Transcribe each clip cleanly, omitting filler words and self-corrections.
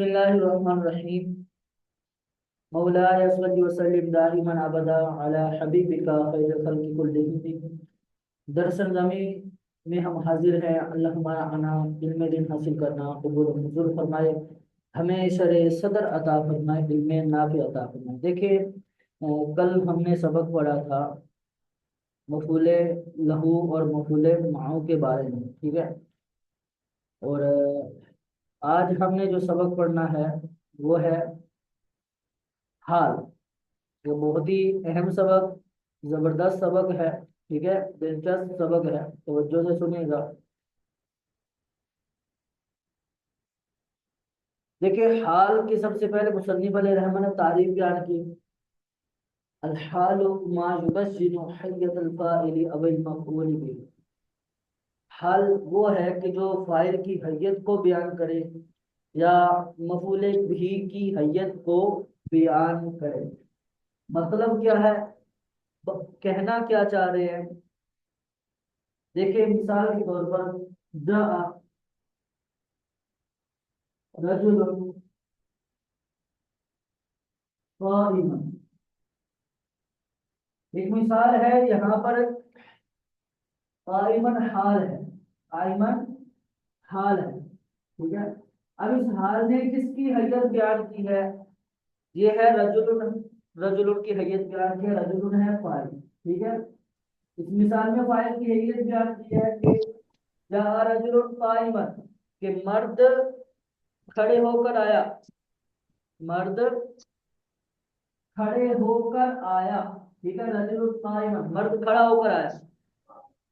बिस्मिल्लाहिर्रहमानिर्रहीम। मौलाया सल्लि व सल्लिम दाइमन अबदा अला हबीबिका खैरुल खल्क़ि कुल्लिहिम। दरअसल जमी में हम हाजिर हैं। अल्लाह हमारा आना इल्म दिन हासिल करना कबूल और मंजूर फरमाए। हमें शरे सदर अता फरमाए, इल्म नाफि अता फरमाए। देखिए, कल हमने सबक पढ़ा था मफूले लहू और मफूले माऊ के बारे में, ठीक है। और आज हमने जो सबक पढ़ना है वो है हाल। ये बहुत ही अहम सबक, जबरदस्त सबक है, ठीक है, दिलचस्प सबक है, तवज्जो से सुनिएगा। देखिए, हाल की सबसे पहले मुसन्निफ अलैहिर्रहमान ने तारीफ बयान की। अल हालु मा युबश्शिरु हय्यतल फाइली अवल मफऊल बिही। हाल वो है कि जो फाइल की हैयत को बयान करे या मफूल बिही की हैयत को बयान करे। मतलब क्या है, कहना क्या चाह रहे हैं। देखिए, मिसाल के तौर पर जा रजुल काइमन, एक मिसाल है यहाँ पर। काइमन हाल है, काइमन हाल है, ठीक है। अब इस हाल ने किसकी हैयत बयान की है? ये है रजुल। रजुल की हैयत बयान की है, रजुल है फाइल, ठीक है। इस मिसाल में फाइल की हैयत बयान की है कि जा रजुल काइमन, कि मर्द खड़े होकर आया, मर्द खड़े होकर आया, ठीक है। रजुल काइमन, मर्द खड़ा होकर आया,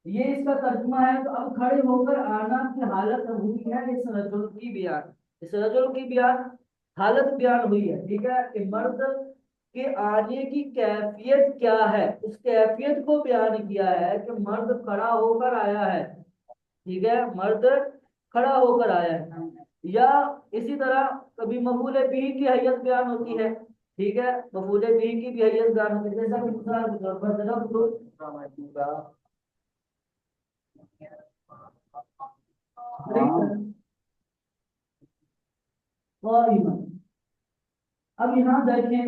ये इसका तर्जुमा है। तो अब खड़े होकर आना की हालत हुई है इस रजुल की बयान, इस रजुल की बयान हालत बयान हुई है, ठीक है। कि मर्द के आने की कैफियत क्या है, उस कैफियत को बयान किया है कि मर्द खड़ा होकर आया है, ठीक है, मर्द खड़ा होकर आया है। या इसी तरह कभी मफूले बिही की हैयत बयान होती है, ठीक है, मफूले बिही की भी हैयत बयान होती है। जैसा कि मिसाल के तौर पर काइमन। अब यहाँ देखें,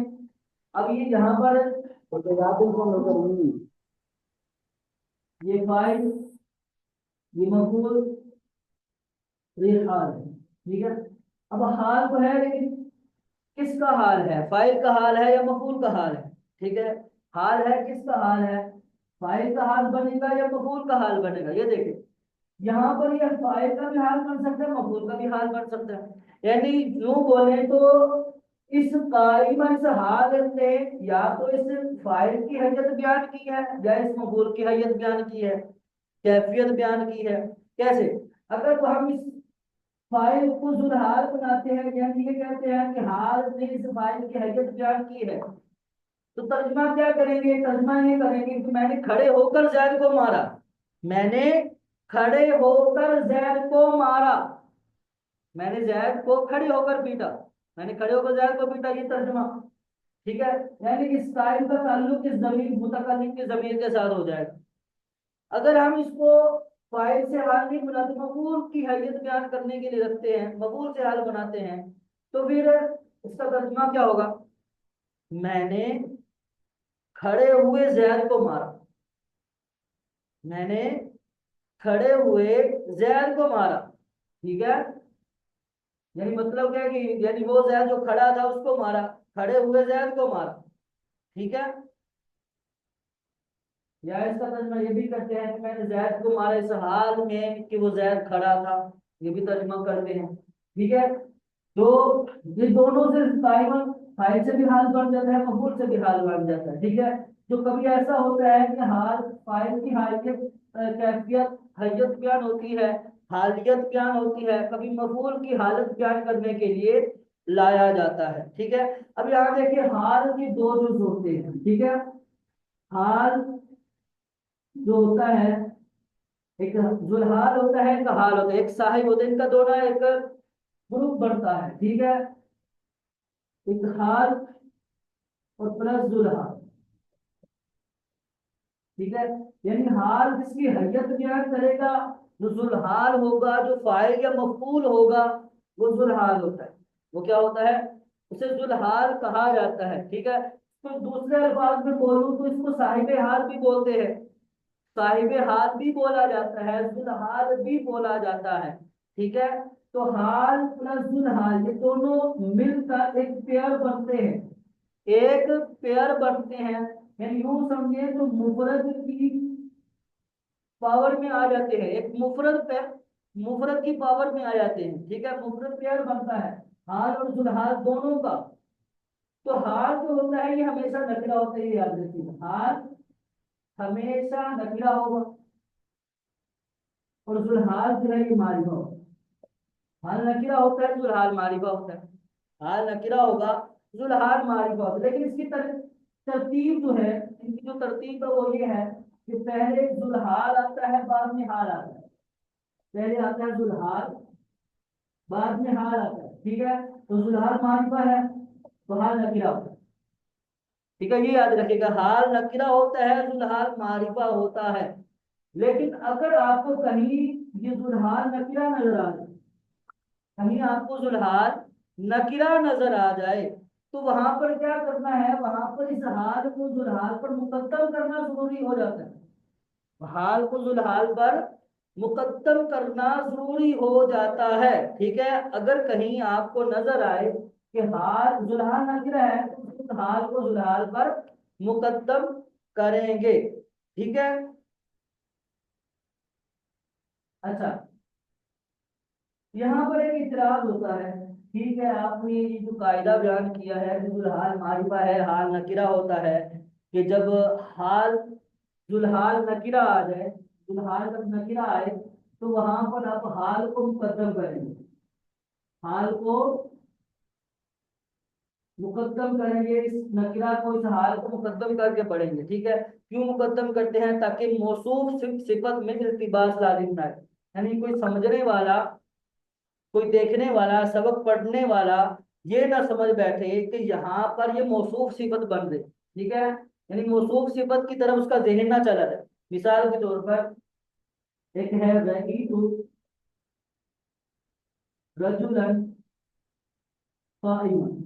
अब ये यहाँ पर ये फाइल, ये मफूल, ये हाल है, ठीक है। अब हाल तो है, लेकिन किसका हाल है? फाइल का हाल है या मफूल का हाल है? ठीक है, हाल है, किसका हाल है? फाइल का हाल बनेगा या मफूल का हाल बनेगा? ये देखें, यहाँ पर यह फाइल का भी हाल बन सकता है, मफूल का भी हाल बन सकता है। यानी यूं बोले तो इस कारिमा, इस हाल ने या तो इस फाइल की हैयत बयान की है या इस मफूल की हैयत बयान की है, कैफियत बयान की है। कैसे? अगर तो हम इस फाइल को जुलहाल बनाते हैं, यानी ये कहते हैं कि हाल ने इस फाइल की हैयत बयान की है, तो तर्जमा क्या करेंगे? तर्जमा ये करेंगे कि मैंने खड़े होकर जैद को मारा, मैंने खड़े होकर जैद को मारा, मैंने जैद को खड़े होकर पीटा, मैंने खड़े होकर जैद को पीटा, ये तर्जमा, ठीक है। यानी इस टाइम का ताल्लुक इस जमीर मुतकल्लिम के जमीर के साथ हो जाएगा। अगर हम इसको फाइल से हाल नहीं बनाते, मफूल की हैयत बयान करने के लिए रखते हैं, मफूल से हाल बनाते हैं, तो फिर इसका तर्जुमा क्या होगा? मैंने खड़े हुए जैद को मारा, मैंने खड़े हुए जैद को मारा, ठीक है। यानी मतलब क्या है कि यानी वो जैद जो खड़ा था उसको मारा, खड़े हुए जैद को मारा, ठीक है। या इसका तर्जुमा ये भी करते हैं कि मैंने जैद को मारा इस हाल में कि वो जैद खड़ा था, ये भी तर्जुमा करते हैं, ठीक है। तो ये दोनों से काइमन फाइल से भी हाल बन जाता है, मफूल से भी हाल बन जाता है, ठीक है। तो कभी ऐसा होता है कि हाल फाइल की हालियत, कैफियत, हैयत बयान होती है, हालियत बयान होती है, कभी मफूल की हालत बयान करने के लिए लाया जाता है, ठीक है। अब यहाँ देखिए, हाल की दो जुज होते हैं, ठीक है। हाल जो होता है, एक जुलहाल होता है, एक हाल होता है, एक साहिब होता है, इनका दोनों एक ग्रुप बनता है, ठीक है। एक हाल और प्लस जुलहाल, ठीक है। यानी हाल जिसकी हैयत बयान करेगा, जो जुलहाल होगा, जो फाइल या मफूल होगा, वो जुलहाल होता है। वो क्या होता है, उसे जुल्हाल कहा जाता है। ठीक है, तो दूसरे अल्फाज में बोलूं तो इसको साहिब हाल भी बोलते हैं, साहिब हाल भी बोला जाता है, जुल्हाल भी बोला जाता है। ठीक है, तो हाल प्लस जुल्हाल ये दोनों मिलकर एक पेयर बनते हैं, एक पेयर बनते हैं। यानी यूं समझे तो मुफरद की पावर में आ जाते हैं, एक मुफरद पे मुफरद की पावर में आ जाते हैं। ठीक है, मुफरद पेयर बनता है हाल और जुल्हाल दोनों का। तो हाल जो होता है ये हमेशा नकरा होता है, ये याद रखिए, हाल हमेशा नकरा होगा, और जुल्हाल जो है ये मारिफा होगा। हाल नकीरा होता है, जुल्हाल मारिफा होता है। हाल नकीरा होगा, जुल्हाल मारिफा होता है। लेकिन इसकी तरतीब जो है, इनकी जो तरतीब है वो ये है कि पहले जुल्हाल आता है, बाद में हाल आता है। पहले आता है जुल्हाल, बाद में हाल आता है। ठीक है, तो जुल्हाल मारिफा है तो हाल नकीरा होता है। ठीक है, ये याद रखिएगा, हाल नकीरा होता है, जुल्हाल मारिफा होता है। लेकिन अगर आपको कहीं ये जुल्हाल नकीरा नजर आ जाए, कहीं आपको जुल्हाल नकीरा नजर आ जाए, तो वहां पर क्या करना है, वहां पर इस हाल को जुल्हाल पर मुकद्दम करना जरूरी हो जाता है। हाल को जुल्हाल पर मुकद्दम करना जरूरी हो जाता है। ठीक है, अगर कहीं आपको नजर आए कि हाल जुल्हाल नकीरा है तो उस हाल को जुल्हाल पर मुकद्दम करेंगे। ठीक है, अच्छा, यहाँ पर एक इतराज होता है। ठीक है, आपने ये जो कायदा बयान किया है कि जुल्हाल मारिफा है, हाल नकीरा होता है, कि जब हाल जुल्हाल नकीरा आ जाए, जुल्हाल जब नकीरा आए तो वहां पर आप हाल को मुकद्दम करेंगे, हाल को मुकद्दम करेंगे, इस नकीरा को इस हाल को मुकद्दम करके पढ़ेंगे। ठीक है, क्यों मुकद्दम करते हैं, ताकि मौसूफ सिफत में इल्तिबास लाजिम ना आए। यानी कोई समझने वाला, कोई देखने वाला, सबक पढ़ने वाला ये ना समझ बैठे कि यहाँ पर ये मौसूफ सिफत बन गई। ठीक है, यानी मौसूफ सिफत की तरफ उसका जहन ना चला जाए। मिसाल के तौर पर एक है रईतु रजुलन काइमन,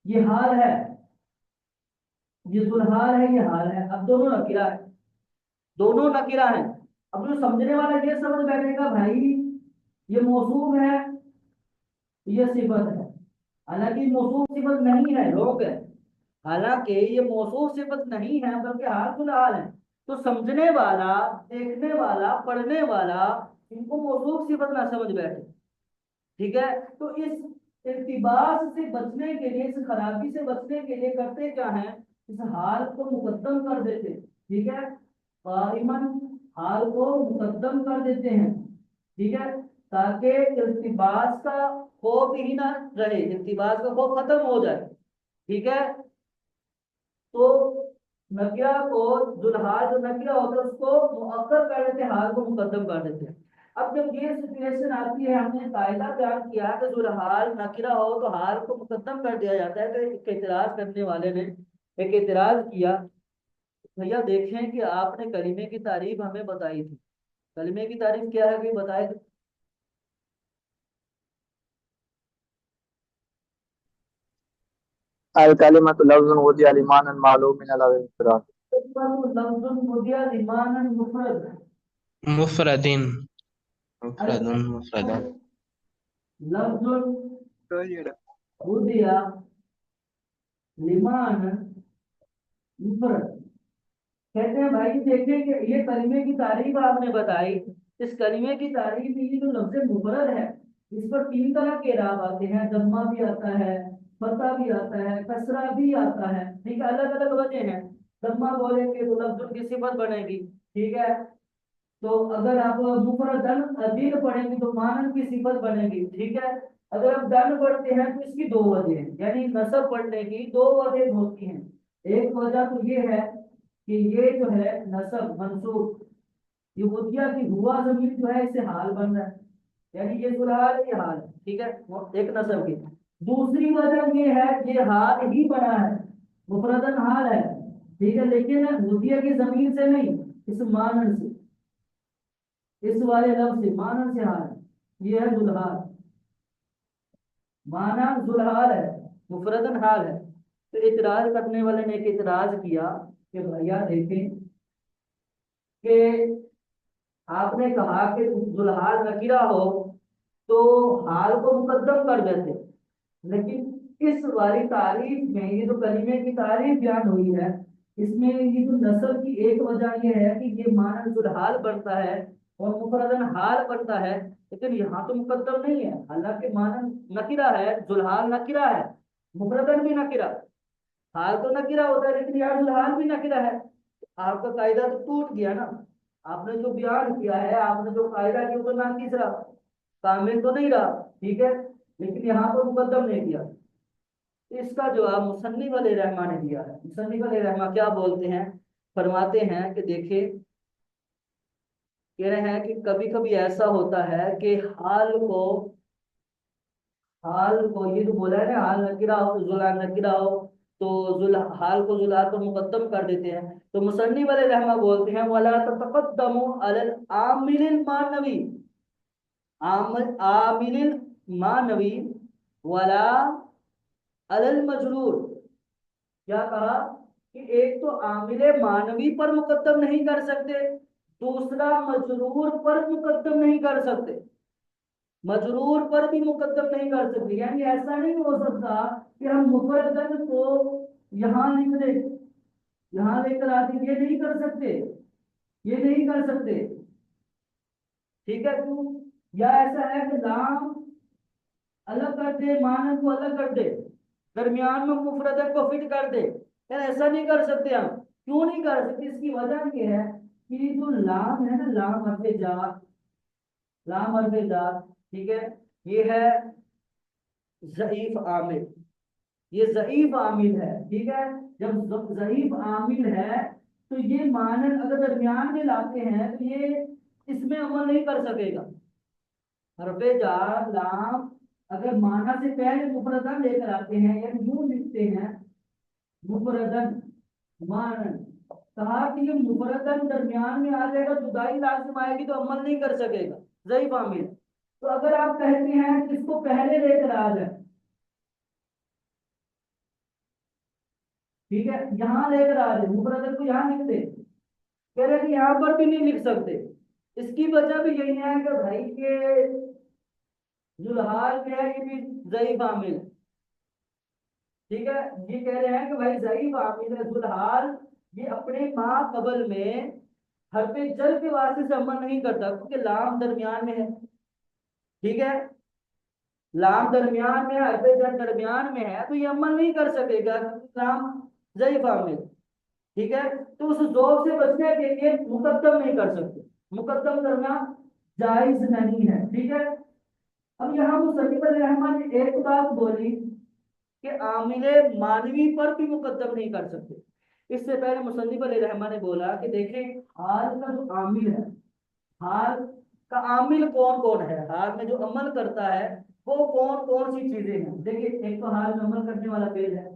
ये हाल है, ये जुल्हाल है, ये हाल है। अब दोनों नकीरा है, दोनों नकीरा है। अब जो समझने वाला ये समझ बैठेगा भाई ये मौसूफ है, ये सिफत है। हालांकि मौसूफ सिफत नहीं है, रोक है। हालांकि ये मौसूफ सिफत नहीं है बल्कि हाल फिलहाल है। तो समझने वाला, देखने वाला, पढ़ने वाला इनको मौसूफ सिफत ना समझ बैठे। ठीक है, तो इस इल्तिबास से बचने के लिए, इस खराबी से बचने के लिए करते क्या है, इस हाल को मुकद्दम कर देते हैं। ठीक है, काइमन हाल को मुकद्दम कर देते हैं। ठीक है, ताकि इल्तिबास का खौफ ही ना रहे, इल्तिबास का खौफ खत्म हो जाए। ठीक है, तो नकिया को, जुल्हाल जो नकिया होता है उसको मुअक्कर कर देते हैं, हाल को मुकद्दम कर देते हैं। अब जब ये सिचुएशन आती है, हमने कायदा बयान किया कि जुल्हाल नकिरा हो तो हाल को मुकद्दम कर दिया जाता है, तो एक एतराज करने वाले ने एक एतराज किया, भैया देखें कि आपने कलीमे की तारीफ हमें बताई थी, कलीमे की तारीफ क्या है, कोई बताए तो। अल कलिमतु लफ्जुन वुदिअ लिमानन मालूमिन अला इंफिराद। लफ्जुन मुदिया लिमानन मुफरद, मुफरदिन अरे मुफरदुन मुफरदा। लफ्जुन मुदिया लिमान मुफरद। कहते हैं भाई देखें कि ये कलीमे की तारीफ आपने बताई, इस कलीमे की तारीफ में ये जो लफ्ज मुफरद है, इस पर तीन तरह के इराब आते हैं, दम्मा भी आता है, फता भी आता है, कसरा भी आता है। ठीक है, अलग अलग वजह हैं। दम्मा बोलेंगे तो लफ्ज की सिफत बनेगी। ठीक है, तो अगर आप मुफरदन दिन पढ़ेंगे तो मानन की सिफत बनेगी। ठीक है, अगर आप दन पढ़ते हैं तो इसकी दो वजह हैं, यानी नसब पढ़ने की दो वजह होती हैं। एक वजह तो ये है कि ये जो है नसब मंसूब, ये मुद्दिया की हुआ जमीन जो है इससे हाल बन रहा है, यानी ये जुल्हाल है, ये हाल है। ठीक है, वो एक नसब की। दूसरी वजह ये है ये हाल ही बना है, मुफरदन हाल है। ठीक है, लेकिन मुद्दिया की जमीन से नहीं, इस मानन से, इस वाले लफ्ज से, मानन से हाल है, ये है जुल्हाल। माना जुलहाल है, मुफरदन हाल है। तो इतराज करने वाले ने एक इतराज किया कि भैया देखें कि आपने कहा कि जुलहाल नकीरा हो तो हाल को मुकद्दम कर देते, लेकिन इस वाली तारीफ में ये जो कलीमे की तारीफ बयान हुई है, इसमें ये जो नस्ल की एक वजह ये है कि ये मानन जुलहाल बनता है और मुफरदन हाल बनता है, लेकिन यहाँ तो मुकद्दम नहीं है। हालांकि मानन नकिरा है, जुलहाल नकिरा है, मुफरदन भी नकिरा, हाल तो नकिरा होता है, लेकिन यार जुलहाल भी नकिरा है। आपका कायदा तो टूट गया ना। आपने जो बयान किया है, आपने जो कायदा किया वो तो नाकिस रहा, कामिल तो नहीं रहा, ठीक है, लेकिन यहाँ पर मुकद्दम नहीं किया। इसका जवाब मुसन्निफ वाले रहमा ने दिया है। मुसन्निफ वाले रहमा क्या बोलते हैं, फरमाते हैं कि देखिए, कह रहे हैं कि कभी कभी ऐसा होता है कि हाल को ये जो बोला है ना, हाल नकिरा हो तो जुलाल नकिरा हो, तो जुल हाल को जुलाल पर मुकद्दम कर देते हैं। तो मुसन्निफ वाले रहमा बोलते हैं वला ततक़द्दमु अलल आमिलिल मानवी, आमिलिल मानवी वला अलल मजरूर। क्या कहा कि एक तो आमिले मानवी पर मुकद्दम नहीं कर सकते, दूसरा मजरूर पर मुकद्दम नहीं कर सकते, मजरूर पर भी मुकद्दम नहीं कर सकते। यानी ऐसा नहीं हो सकता कि हम मुफरदन को यहाँ लिख दे, यहाँ लेकर आते, ये नहीं कर सकते, ये नहीं कर सकते, ठीक है। क्यों? या ऐसा है कि लाम अलग कर दे, मानन को अलग कर दे, दरमियान में मुफरदन को फिट कर दे, यार ऐसा नहीं कर सकते हम। क्यों नहीं कर सकते? इसकी वजह ये है कि जो लाम है ना, लाम हरफे जार, लाम हरफे जार, ठीक है, ये है ज़ईफ आमिल, ये ज़ईफ आमिल है, ठीक है। जब ज़ईफ आमिल है तो ये मानन अगर दरमियान में लाते हैं तो ये इसमें अमल नहीं कर सकेगा। हरफे जार लाम अगर माना से पहले मुफरदन लेकर आते हैं, यानी यूं लिखते हैं मुफरदन मानन, कहा कि ये मुफरदन दरमियान में आ जाएगा, जुदाई लाजिम आएगी तो अमल नहीं कर सकेगा, ज़ईफ आमिल। तो अगर आप कहते हैं कि इसको पहले लेकर आ जाए, ठीक है, यहाँ लेकर आ जाए, मुफरदन को यहाँ लिख दे, कह रहे कि यहाँ पर भी नहीं लिख सकते। इसकी वजह भी यही है कि भाई के जुल्हाल क्या है, ये भी ज़ईफ आमिल है, ठीक है। ये कह रहे हैं कि भाई ज़ईफ आमिल है जुल्हाल, ये अपने माँ कबल में हरफे जर के वास्ते से अमल नहीं करता, क्योंकि लाम दरमियान में है, ठीक है, लाम दरमियान में है, हरफे जर दरमियान में है, तो ये अमल नहीं कर सकेगा क्योंकि लाम ज़ईफ आमिल, ठीक है। तो उस जोर से बचने के लिए मुकद्दम नहीं कर सकते, मुकद्दम करना जायज नहीं है, ठीक है। अब यहाँ मुसन्निफ रहमान ने एक बात बोली कि आमिले मानवी पर भी मुकद्दम नहीं कर सकते। इससे पहले मुसन्निफ रहमान ने बोला कि देखें, हाल का जो आमिल है, हाल का आमिल कौन कौन है, हाल में जो अमल करता है वो कौन कौन सी चीजें हैं। देखिए, एक तो हाल में अमल करने वाला फेल है,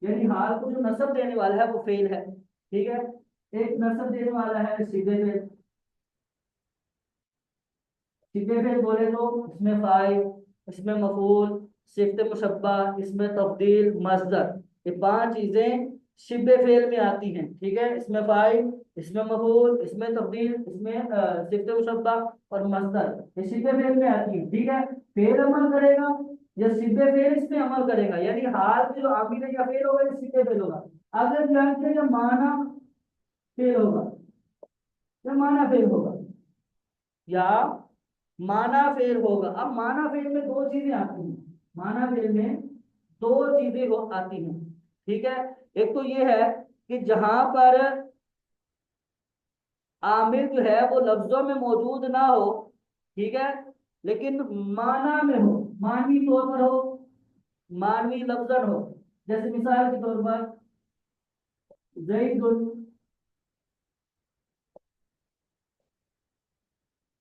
यानी हाल को जो नसब देने वाला है वो फेल है, ठीक है। एक नसब देने वाला है सीधे फेल, सीधे फेल बोले तो इसमें फाइल, इसमें मफूल, सिफ्त मुशब्बा, इसमें तब्दील, मस्दर, ये पांच चीजें शिब्बे फेल में आती हैं, ठीक है। इसमें फाइल, इसमें मफूल, इसमें तब्दील, इसमें सिफ्त मुशब्बा और मस्दर, ये शिब्बे फेल में आती है, ठीक है। फेल अमल करेगा या सिद्धे फेल इसमें अमल करेगा, यानी हाल के जो आमिल है या फेल होगा या सीधे फेल होगा। अगर ध्यान से या माना फेल होगा या माना फेल होगा या माना फेल होगा। अब माना फेल में दो चीजें आती हैं, माना फेल में दो चीजें आती हैं, ठीक है। एक तो ये है कि जहां पर आमिल जो है वो लफ्जों में मौजूद ना हो, ठीक है, लेकिन माना में हो, मानवी तौर पर हो, मानवी लफ्जन हो। जैसे मिसाल के तौर पर जैदुन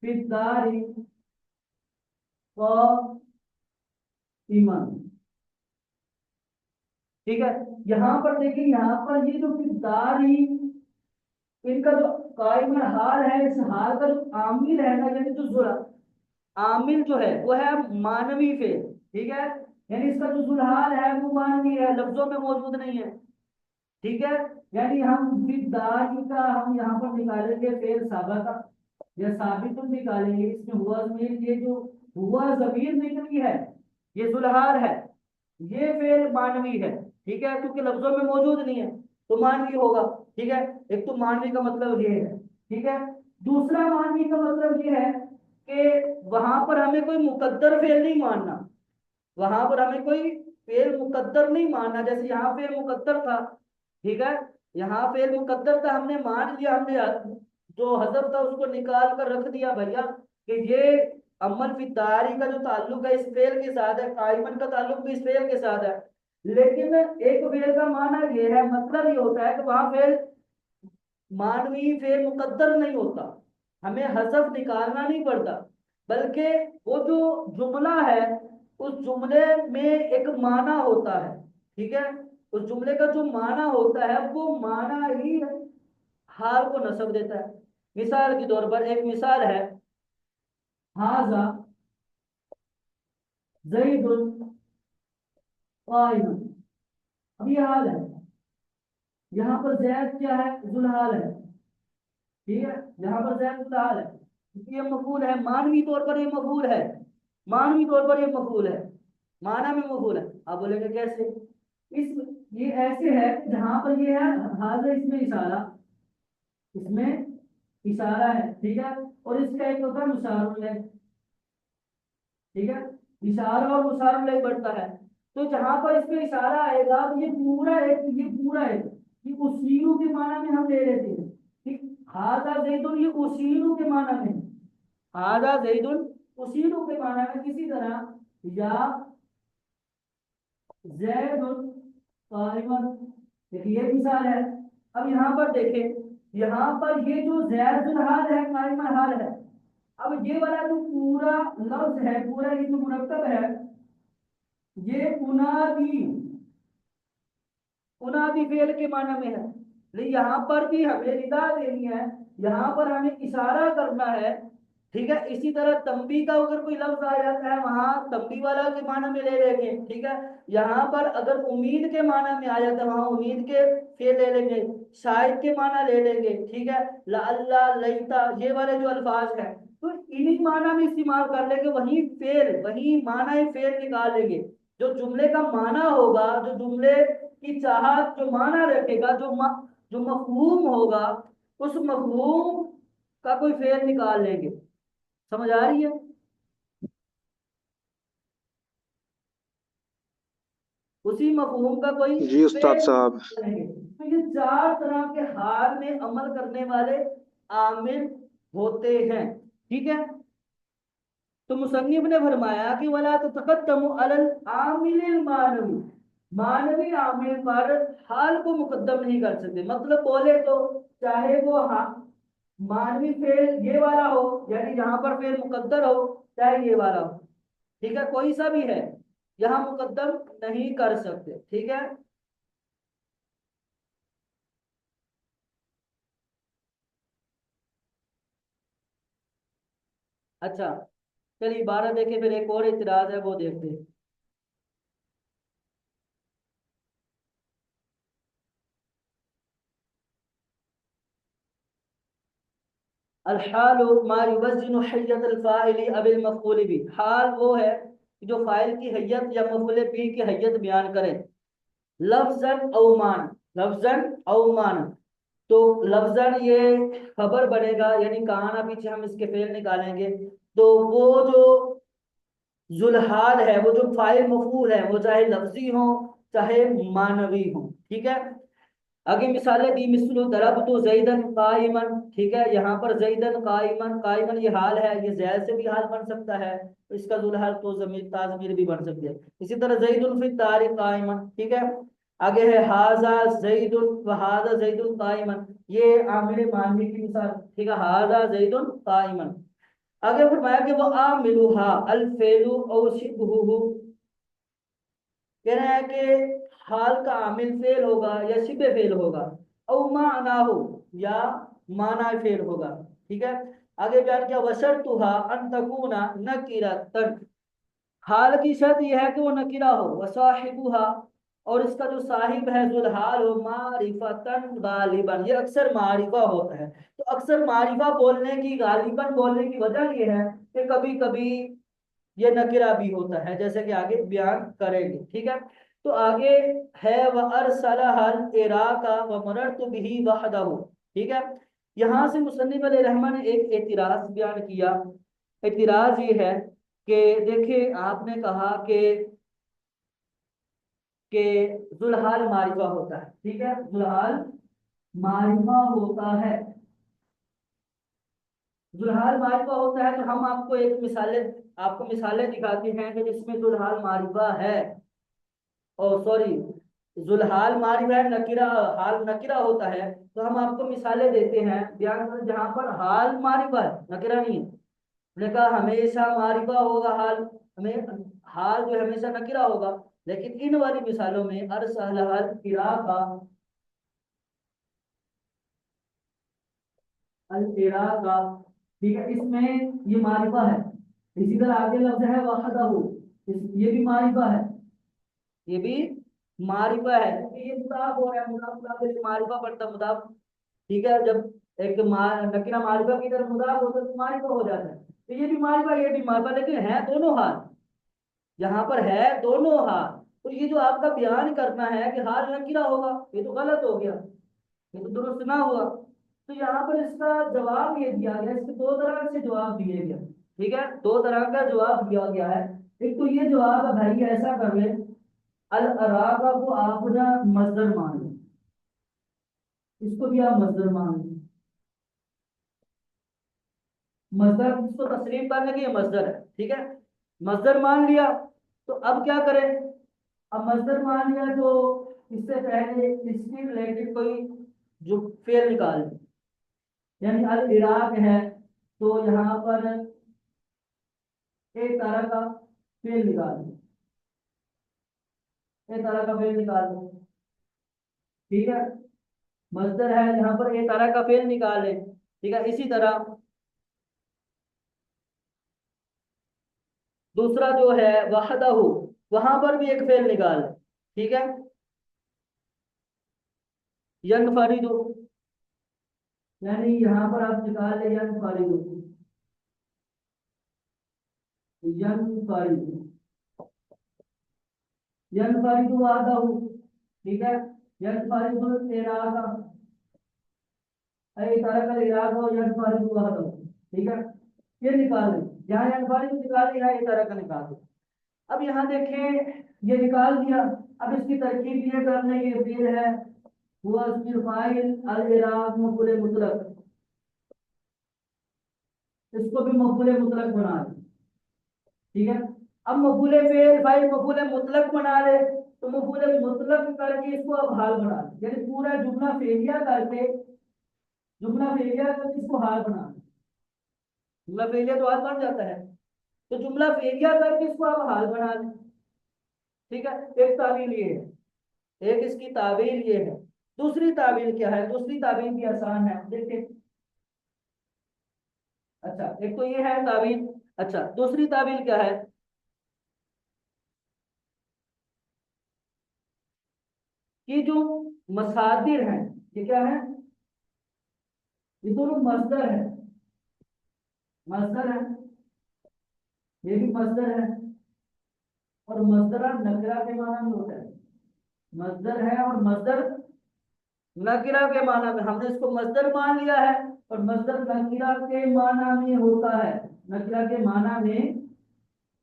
फिद्दारी ईमान, ठीक है। यहाँ पर देखिए, यहाँ पर ये जो फिद्दारी, इनका जो कायम हाल है, इस हाल का जो आमिल है ना, यानी जो जुरा आमिल जो है वो है मानवी फेल, ठीक है, यानी इसका जो जुल्हाल है वो मानवी है, लफ्जों में मौजूद नहीं है। ठीक है, यानी हम फिदाई का हम यहाँ पर निकालेंगे फेल साबित या साबित निकालेंगे, इसमें हुआ जमीर, ये जो हुआ जमीर निकली है ये जुल्हाल है, ये फेल मानवी है। ठीक है, क्योंकि लफ्जों में मौजूद नहीं है तो मानवी होगा। ठीक है, एक तो मानवी का मतलब ये है। ठीक है, दूसरा मानवी का मतलब ये है कि वहां पर हमें कोई मुकद्दर फेल नहीं मानना, वहां पर हमें कोई फेल मुकद्दर नहीं मानना। जैसे यहाँ फेल मुकद्दर था, ठीक है, यहाँ फेल मुकद्दर था, हमने मान लिया, हमने जो हजफ था उसको निकाल कर रख दिया भैया कि ये अमल फिदारी का जो ताल्लुक है इस फेल के साथ है, कायमन का ताल्लुक भी इस फेल के साथ है। लेकिन एक फेल का माना ये है, मतलब ये होता है कि वहां फेल मानवी फेल मुकद्दर नहीं होता, हमें हसफ निकालना नहीं पड़ता, बल्कि वो जो जुमला है उस जुमले में एक माना होता है। ठीक है, उस जुमले का जो माना होता है वो माना ही हाल को नस्ब देता है। मिसाल के तौर पर एक मिसाल है, हाजा जैदुन काइमुन। अब ये हाल है, यहाँ पर जैद क्या है, जुल्हाल है। ठीक है, यहाँ पर जैद जुल्हाल है, क्योंकि ये मफूल है, मानवी तौर पर ये मफूल है, मानवी तौर पर ये मफूल है, माना में मफूल है। आप बोलेंगे कैसे, इस ये ऐसे है कि जहां पर ये है हाजा, इसमें इशारा, इसमें इशारा है। ठीक है, और इसका एक होता है मुशारुल है। ठीक है, इशारा और मुशारुल है बढ़ता है। तो जहां पर इसमें इशारा आएगा तो ये पूरा एक, ये पूरा है, ये उसीनु के माना में हम ले लेते हैं। ठीक, हाजा जैदुन ये उसीनु के माना में, हाजा जैदुन उसीनु के माना में किसी तरह, या जैदुन काइमन। देखिए ये मिसाल है। अब यहाँ पर देखें, यहाँ पर ये जो जैदुल हाल है, काइमन हाल है, अब ये वाला जो पूरा लफ्ज है, पूरा ये जो मुरक्कब है, ये उनादी, उनादी फेल के माना में है। लेकिन यहाँ पर भी हमें निदा देनी है, यहाँ पर हमें इशारा करना है। ठीक है, इसी तरह तंबी का अगर कोई लफ्ज आ जाता है वहां तंबी वाला के माना में ले लेंगे। ठीक है, यहाँ पर अगर उम्मीद के माना में आ जाता है वहां उम्मीद के फेल ले लेंगे, शायद के माना ले लेंगे। ठीक है, ला अल्लाह लईता ये वाले जो अल्फाज हैं तो इन्हीं माना में इस्तेमाल कर लेंगे, वही फेल वही माना ही फेल निकाल लेंगे। जो जुमले का माना होगा, जो जुमले की चाहत जो माना रखेगा, जो मफहूम होगा, उस मफहूम का कोई फेल निकाल लेंगे। समझ आ रही है? उसी मफहूम का कोई जी उस्ताद फेल साहब। निकाल लेंगे। तो ये चार तरह के हाल में अमल करने वाले आमिल होते हैं। ठीक है, तो मुसन्निफ ने फरमाया कि वला ततक़द्दमु अलल आमिलिल मानवी, मानवी आमिल पर हाल को मुकद्दम नहीं कर सकते। मतलब बोले तो चाहे वो हाँ मानवी फेल ये वाला हो, यानी जहां पर फेल मुकद्दर हो, चाहे ये वाला हो, ठीक है, कोई सा भी है, यहाँ मुकद्दम नहीं कर सकते। ठीक है, अच्छा, चलिए 12 देखे, फिर एक और इतराज है वो देखते हैं। अलहाल मा युवज़्ज़िनु हय्यतल फ़ाइल अबिल मफ़ऊल बि, हाल वो है कि जो फाइल की हैयत या मफ़ऊल बि की हैयत बयान करे। लफ्जन औमान, लफ्जन औमान, तो लफ्जन ये खबर बनेगा, यानी कहा ना पीछे हम इसके फेल निकालेंगे। तो वो जो जुल्हाल है, वो जो फाइल मफूल है, वो चाहे लफ्जी हो चाहे मानवी हो। ठीक है, आगे मिसालें दी, मिसलु दरब तो जैदन काइमन। ठीक है, यहाँ पर जैदन काइमन, काइमन ये हाल है, ये जैद से भी हाल बन सकता है, तो इसका जुल्हाल तो जमीर ताजमीर भी बन सकती है। इसी तरह जैदुन फिर तारिक काइमन। ठीक है, आगे है हाजा जैदुन व हाजा जैदुन काइमन, ये आमिर मानवी की मिसाल। ठीक है, हाजा जैदुन काइमन। आगे फरमाया कि वो आमिलुहा अल फेलु औ शिबहुहु, कह रहा है कि हाल का आमिल फेल होगा या शिबे फेल होगा, औ माना हो या माना फेल होगा। ठीक है, आगे बयान किया वशर्तुहा अन तकूना नकीरतन, हाल की शर्त यह है कि वो नकिरा हो, वसाहिबुहा, और इसका जो साहिब है जुल हाल हो, मारिफतन गालिबन, ये अक्सर मारिफा होता है। तो अक्सर मारिफा बोलने की, गालिबन बोलने की वजह ये है कि कभी कभी ये नकिरा भी होता है, जैसे कि आगे बयान करेंगे। ठीक है, तो आगे है व अरसलहल इराका व मररतु बिही वहदहु। ठीक है, यहाँ से मुसन्निफ अलैहि रहमा ने एक एतराज बयान किया। एतराज ये है कि देखिए, आपने कहा कि जुल्हाल मारिफा होता है। ठीक है, जुल्हाल मारिफा होता है, जुल्हाल मारिफा होता है। तो हम आपको मिसालें दिखाते हैं कि जिसमें जुल्हाल मारिफा है, और सॉरी, जुल्हाल मारिफा है, नकिरा हाल नकिरा होता है। तो हम आपको मिसालें देते हैं बयान करें जहां पर हाल मारिफा है, नकिरा नहीं है। हमने कहा हमेशा मारिफा होगा हाल, हमें हाल जो है हमेशा नकिरा होगा। लेकिन इन वाली मिसालों में अरसलहल इराका, अल इराका, ठीक है, इसमें ये मारिफा है। इसी तरह आगे लफ्ज है वहदहु, ये भी मारिफा है, ये भी मारिफा है, क्योंकि ये मुदाफ हो रहा है, मुदाफ मुदाफ से मारिफा पड़ता है, मुदाफ। ठीक है, जब एक नकीरा मारिफा की तरफ मुदाफ होता है तो मारिफा हो जाता है। तो ये भी मारिफा, ये भी मारिफा, लेकिन है दोनों हाल, यहाँ पर है दोनों हाल। तो ये जो आपका बयान करना है कि हाल नकीरा होगा, ये तो गलत हो गया, ये तो दुरुस्त ना हुआ। तो यहाँ पर इसका जवाब ये दिया गया, इसके दो तरह से जवाब दिए गए। ठीक है, दो तरह का जवाब दिया गया है। एक तो ये जवाब है, भाई ऐसा कर ले, अल अराका को आप ना मजदर मान लो, इसको भी आप मजदर मान लो। मजदर, इसको तस्लीम करने के ये मजदर है। ठीक है, मजदर मान लिया। तो अब क्या करें? अब मजदर मान लिया तो इससे पहले इसकी रिलेटेड कोई जो फेल निकाल लें। यानी अल इराक है, तो यहाँ पर एक तरह का फेल निकाल लें, एक तरह का फेल निकाल लें। ठीक है, मजदर है, यहाँ पर एक तरह का फेल निकाल लें। ठीक है, इसी तरह दूसरा जो है वहदहु, वहां पर भी एक फेल निकाल लें। ठीक है, यनफरिदु, यानी यहाँ पर आप निकाल ले यनफरिदु, यनफरिदु, यनफरिदु वहदहु। ठीक है, यनफरिदु इराका, अरे तरह का इराका हो यनफरिदु वहदहु। ठीक है, ये निकाल लें, यहाँ यनफरिदु निकाल लिया, ये तरह का निकाल दो। अब यहाँ देखें, ये निकाल दिया। अब इसकी तरकीब ये करने की फिर है, हुआ इसमें फाइल अल इराक मफूल मुतलक, इसको भी मफूल मुतलक बना ले। ठीक है, अब मफूल फेल फाइल मफूल मुतलक बना ले, तो मफूल मुतलक करके इसको अब हाल बना ले, यानी पूरा जुमला फेलिया करके, जुमला फेलिया करके इसको हाल बना ले। जुमला फेलिया तो हाल बन जाता है, तो जुमला फेलिया करके इसको अब हाल बना ले। ठीक है, एक तावील ये है, एक इसकी तावील ये है। दूसरी तावील क्या है? दूसरी तावील भी आसान है, देखिए। अच्छा, एक तो ये है तावील। अच्छा, दूसरी तावील क्या है? कि जो मसादिर हैं, ये क्या है? ये दोनों मस्दर है, मस्दर है, ये भी मस्दर है। और मस्दर नकरा के माना में होता है, मस्दर है और मस्दर नकिरा के माना में। हमने इसको मस्दर मान लिया है, और मस्दर नकिरा के माना में होता है, नकिरा के माना में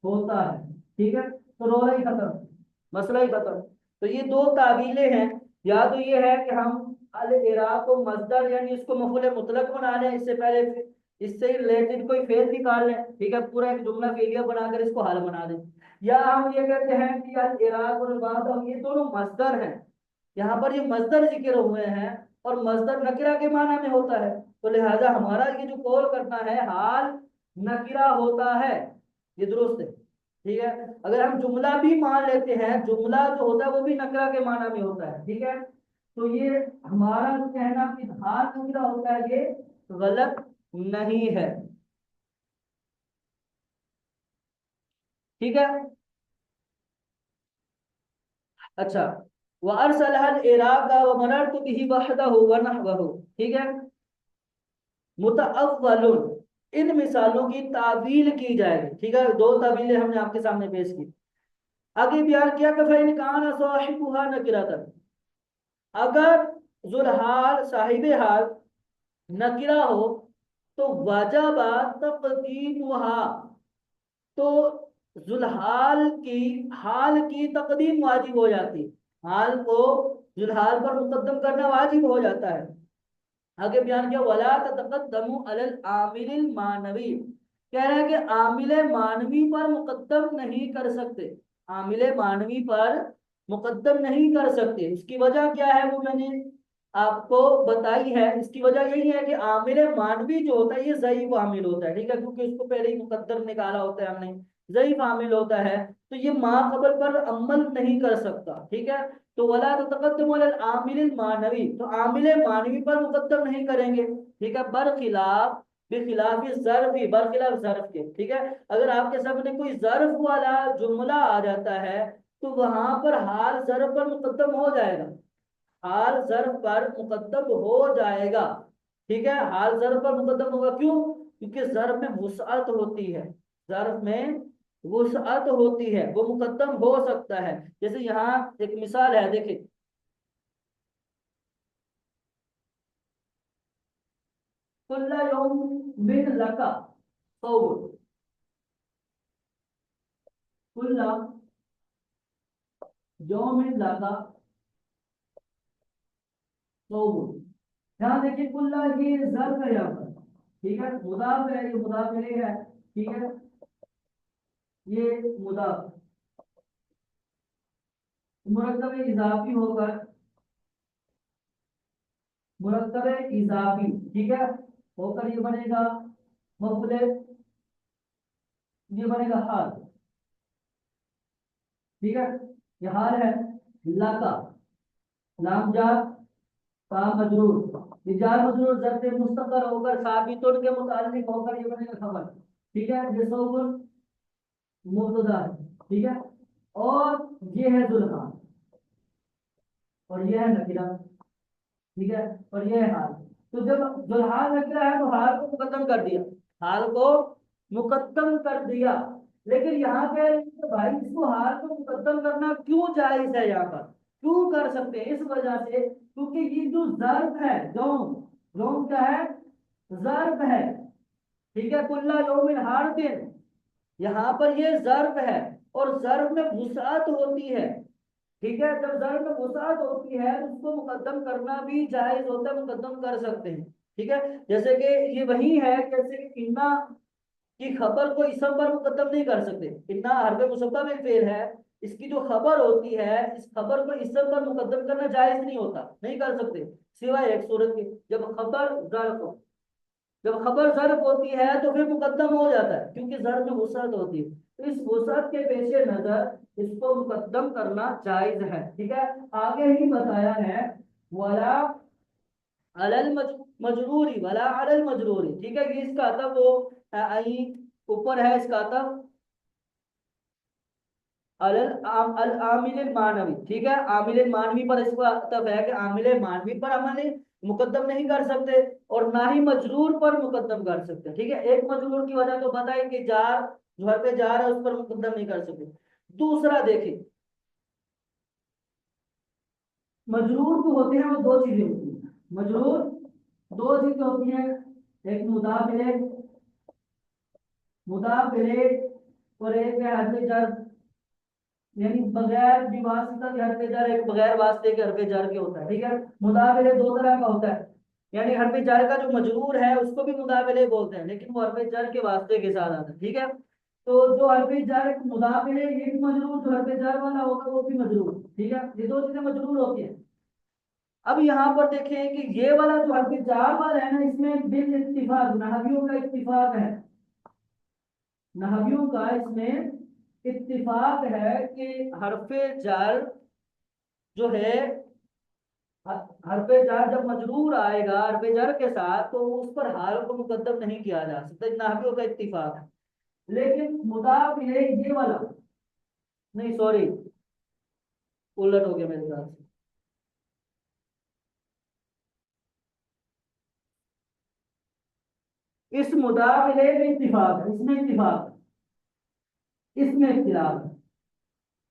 होता है। ठीक है, तो रोला ही खत्म, मसला ही खत्म। तो ये दो तावीलें हैं। या तो ये है कि हम अल इराक को मस्दर यानी इसको मफूल मुतलक बना लें, इससे पहले इससे रिलेटेड कोई फेल निकाल लें। ठीक है, पूरा एक जुमला फेलिया बनाकर इसको हाल बना दें। या हम ये कहते हैं कि अल इराक और बाद, ये दोनों मस्दर हैं, यहाँ पर ये मस्दर जिक्र हुए हैं, और मस्दर नकिरा के माना में होता है। तो लिहाजा हमारा ये जो कॉल करना है, हाल नकिरा होता है, ये दुरुस्त है। ठीक है, अगर हम जुमला भी मान लेते हैं, जुमला जो होता है वो भी नकरा के माना में होता है। ठीक है, तो ये हमारा जो कहना कि हाल नकरा होता है, ये गलत नहीं है। ठीक है। अच्छा, व अरसलहल इराका व मररतु बिही वहदहु व नहवहु, ठीक है। मुतअव्वलुन, इन मिसालों की तावील की जाएगी, ठीक है। दो तावीलें हमने आपके सामने पेश की। आगे बयान किया कि फइन कान साहिबुहा नकिरतन, अगर जुलहाल साहिब हाल नकिरा हो तो वजबा तक़दीमुहा, तो जुलहाल की हाल की तकदीम वाजिब हो जाती है, हाल को जुलहाल पर मुकद्दम करना वाजिब हो जाता है। आगे बयान किया वला ततक़द्दमु अलल आमिलिल मानवी, कह रहा है कि आमिल मानवी पर मुकद्दम नहीं कर सकते, आमिल मानवी पर मुकद्दम नहीं कर सकते। इसकी वजह क्या है वो मैंने आपको बताई है। इसकी वजह यही है कि आमिल मानवी जो होता है ये ज़ईफ आमिल होता है, ठीक है, क्योंकि उसको पहले ही मुकद्दम निकाला होता है हमने, ज़ईफ आमिल होता है, तो ये मा कबल पर अमल नहीं कर सकता, ठीक है। तो वला ततक़द्दमु अलल आमिलिल मानवी, तो आमिल मानवी पर मुकद्दम नहीं करेंगे, ठीक है। बरखिलाफ बेखिलाफ ज़र्फ़, बरखिलाफ ज़र्फ़ के, ठीक है। अगर आपके सामने कोई ज़र्फ़ वाला जुमला आ जाता है तो वहां पर हाल ज़र्फ़ पर मुकद्दम हो जाएगा, हाल ज़र्फ़ पर मुकद्दम हो जाएगा, ठीक है। हाल ज़र्फ़ पर मुकद्दम होगा, क्यों? क्योंकि ज़र्फ़ में वुसअत होती है, ज़र्फ़ में वुसअत होती है, वो मुकद्दम हो सकता है। जैसे यहाँ एक मिसाल है, देखिए, कुल्ला यौम मिन लका सौम, कुल्ला यौमिन लका सौम। यहाँ देखिए कुल्ला, ये ज़र्फ़ है यहाँ पर, ठीक है, मुदाफ है, ये मुदाफ इलैह है, ठीक है, ये मुदाफ मुरक्कब इजाफी होकर, मुरक्कब इजाफी, ठीक है, होकर ये बनेगा मफूले, ये बनेगा हाल, ठीक है। ये हाल है। लाका, लाम जार, ता मजरूर, ये जार मजरूर ज़र्फ़ मुस्तक़र होकर साबितुन के मुताल्लिक होकर ये बनेगा खबर, ठीक है। ये सौबुन मुब्तदा है, ठीक है, और ये है जुल्हान, और ये है नकीरा, ठीक है, और ये है हाल। तो जब जुल्हान नकीरा है तो हाल को मुकद्दम कर दिया, हाल को मुकद्दम कर दिया। लेकिन यहाँ पे तो भाई इसको हाल को मुकद्दम करना क्यों जायज है, यहाँ पर क्यों कर सकते हैं? इस वजह से क्योंकि ये जो ज़र्फ है, यौम, यौम क्या है? ज़र्फ है, ठीक है। कुल्ला यौमिन हर दिन, यहाँ पर ये ज़र्फ है, और ज़र्फ में वुसअत होती है, ठीक है। जब ज़र्फ में वुसअत होती है तो उसको मुकद्दम करना भी जायज होता है, मुकद्दम कर सकते हैं, ठीक है। जैसे कि ये वही है, जैसे कि इन्ना की खबर को इसम पर मुकद्दम नहीं कर सकते, इन्ना हरफ मुसब्बा में फेल है, इसकी जो खबर होती है इस खबर को इसम पर मुकद्दम करना जायज नहीं होता, नहीं कर सकते, सिवाय एक सूरत के, जब खबर ज़र्फ हो। जब खबर ज़र्फ होती है तो फिर मुकद्दम हो जाता है, क्योंकि ज़र्फ में वुसअत होती है, तो इस वुसअत के पेश नजर इसको मुकद्दम करना जायज है, ठीक है। आगे ही बताया है वला अलल मजरूरी, वला अलल मजरूरी, ठीक है। ये इसका अतब वो आई ऊपर है, इसका अतब अलल अल आमिल मानवी, ठीक है। आमिल मानवी पर इसका अतब है कि आमिल मानवी पर अमल मुकद्दम नहीं कर सकते, और ना ही मजरूर पर मुकद्दम कर सकते, ठीक है। एक मजरूर की वजह तो बताई कि जार, जो हर पे जार है उस पर मुकद्दम नहीं कर सकते। दूसरा देखिए, मजरूर जो होते हैं वो दो चीजें होती हैं, मजरूर दो चीजें होती हैं, एक मुदाफ इलैह, मुदाफ इलैह, और एक है हर्फ जर, यानी बगैर विवासिता के हरफ जार, एक बगैर वास्ते के हरफ जार के होता है, ठीक है। मुदाफ इलैह दो तरह का होता है, यानी हरफ जार का जो मजरूर है उसको भी मुदाफ इलैह बोलते हैं, लेकिन वो हरफ जार के वास्ते के साथ आता है, ठीक है। तो जो हरफ जार मुदाफ इलैह ये भी मजरूर, जो हरफ जार वाला होगा वो भी मजरूर, ठीक है। ये दो चीजें मजरूर होती है। अब यहाँ पर देखें कि ये वाला जो हरफ जार वाला है ना, इसमें बिल इत्तिफाक नहवियों का इत्तिफाक है, नहवियों का इसमें इत्तिफाक है कि हरफे जार जो है, हरफे जार जब मजरूर आएगा हरफे जार के साथ तो उस पर हाल को मुकद्दम नहीं किया जा सकता, नहवियों का इत्तिफाक है। लेकिन मुदाफ इलैह ये वाला, नहीं सॉरी, उलट हो गया मेरे साथ से। इस मुदाफ इलैह में इत्तिफाक है, इसमें इत्तिफाक है, इसमें इख्तिलाफ है।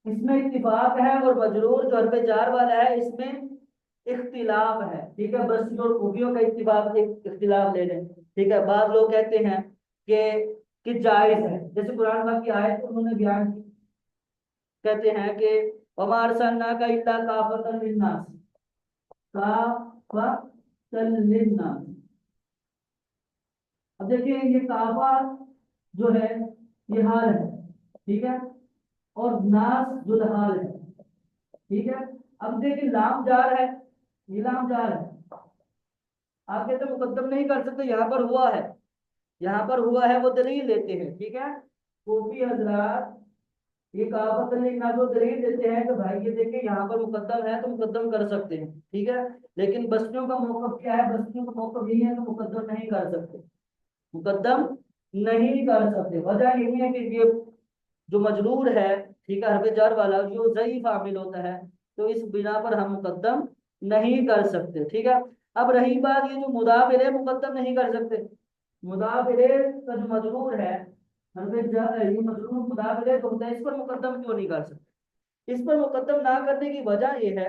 इसमें इत्तिफाक है और मजरूर जो हरफ जार वाला है इसमें इख्तिलाफ है। ठीक है, बस जो खूबियों का इत्तिफाक इख्तिलाफ ले लें। ठीक है, बाद लोग कहते हैं कि जायज है, जैसे कुरान पाक की आयत उन्होंने बयान की, कहते हैं कि वमा अरसलना का इल्ला काफतन लिन्नास, काफतन लिन्नास। अब देखिए ये काफा जो है ये हाल है, ठीक है, और नास जुलहाल है। ठीक है, अब देखिए लाम जार है, ये लाम जार है, आप कहते हैं मुकद्दम नहीं कर सकते, यहाँ पर हुआ है, यहाँ पर हुआ है, वो दलील देते हैं। ठीक है, सूफी हजरात ये कहावत लिखना जो दलील देते हैं कि भाई ये देखिए यहाँ पर मुकद्दम है तो मुकद्दम कर सकते हैं। ठीक है, लेकिन बस्तियों का मौकफ क्या है, बस्तियों का मौकफ यही है कि मुकद्दम नहीं कर सकते, मुकद्दम नहीं कर सकते। वजह यही है कि ये जो मजरूर है, ठीक है, हरफ जार वाला जो ज़ईफ आमिल होता है, तो इस बिना पर हम मुकद्दम नहीं कर सकते। ठीक है, अब रही बात ये जो मुदाफ इलैह मुकद्दम नहीं कर सकते, मुदाफ इलैह का जो मजरूर है, हरफ जार ये मजरूर मुदाफ इलैह तो होता है, इस पर मुकद्दम क्यों नहीं कर सकते? इस पर मुकद्दम ना करने की वजह ये है,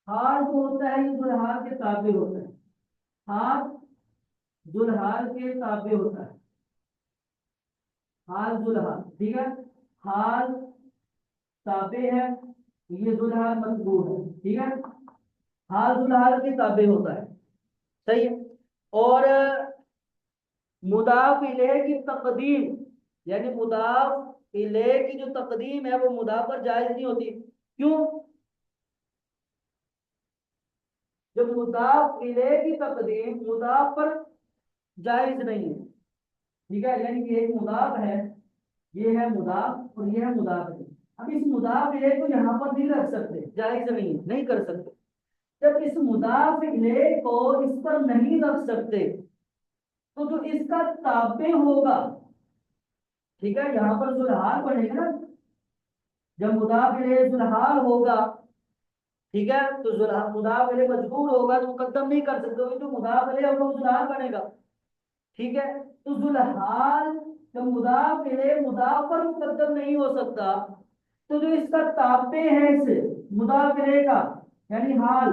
हाल जो होता है ये जुल्हाल के ताबे होता है, हाल जुल्हाल के ताबे होता है, हाल जुल्हाल। ठीक है, हाल ताबे है, ये जुल्हाल मजबूर है। ठीक है, हाल जुल्हाल के ताबे होता है, सही है। और मुदाफ इलेह की तकदीम, यानी मुदाफ इलेह की जो तकदीम है वो मुदाफ पर जायज नहीं होती। क्यों? जब मुदाफ इलेह की तकदीम मुदाफ पर जायज नहीं है। ठीक है, यानी कि एक मुदाफ है, ये है मुदाफ और ये है मुदाफ इलेह। अब इस मुदाफ इलेह को यहाँ पर नहीं रख सकते, जायज नहीं है, नहीं कर सकते। जब इस मुदाफ इलेह को इस पर नहीं रख सकते तो जो इसका ताबे होगा, ठीक है, यहाँ पर जुल्हाल पड़ेगा ना, जब मुदाफ इलैह जुल्हाल होगा, ठीक है, तो मुदाफ इलैह मजबूर होगा तो मुकद्दम नहीं कर सकते, तो जो मुदाफ इलैह होगा वो जुल्हाल बनेगा। ठीक है, तो जुल्हाल जब मुदाफ इलैह मुदाफ पर मुकद्दम नहीं हो सकता, तो जो इसका ताबे है इस मुदाफ इलैह का, यानी हाल,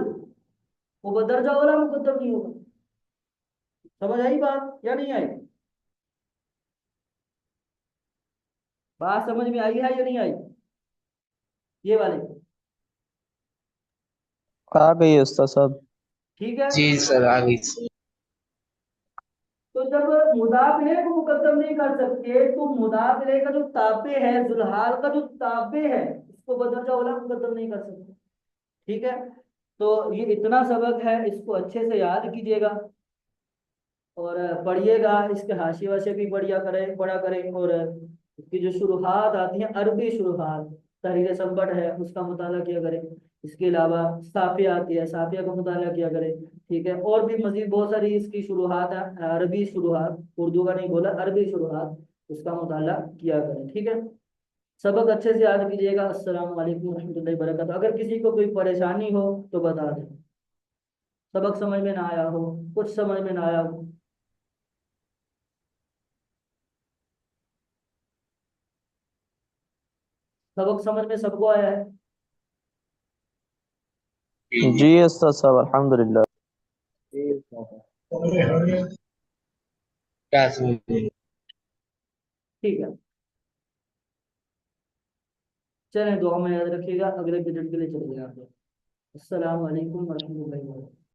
वो बदरजा वाला मुकद्दम नहीं होगा। समझ आई बात या नहीं आई? बात समझ में आई है या नहीं आई, ये वाले? आ गई है उस्ताद साहब। ठीक है, जी सर, आ गई। तो जब मुदाफ इलैह को मुकद्दम नहीं कर सकते तो मुदाफ इलैह का जो ताबे है, जुल्हाल का जो ताबे है, इसको बदरजा वाला मुकद्दम नहीं कर सकते। ठीक है, तो ये इतना सबक है, इसको अच्छे से याद कीजिएगा और पढ़िएगा, इसके हाशिए वाशिए भी बढ़िया करें, पढ़ा करें। और इसकी जो शुरुआत आती है, अरबी शुरुआत, तहरीर संबट है उसका मुताला किया करें। इसके अलावा साफिया आती है, साफिया का मुताला किया करें। ठीक है, और भी मजीद बहुत सारी इसकी शुरुआत है, अरबी शुरुआत, उर्दू का नहीं बोला, अरबी शुरुआत, उसका मुताला किया करें। ठीक है, सबक अच्छे से याद कीजिएगा। अस्सलाम वालेकुम रहमतुल्लाहि व बरकातहू। अगर किसी को कोई परेशानी हो तो बता दें, सबक समझ में ना आया हो, कुछ समझ में ना आया हो। सबक समझ में सबको आया है? जी उस्ताद साहब, अल्हम्दुलिल्लाह। क्या समझ? ठीक है, चलें, दुआ में याद रखिएगा, अगले पीरियड के लिए चले जाएंगे। अस्सलाम वालेकुम वरहमतुल्लाहि वबरकातुहू।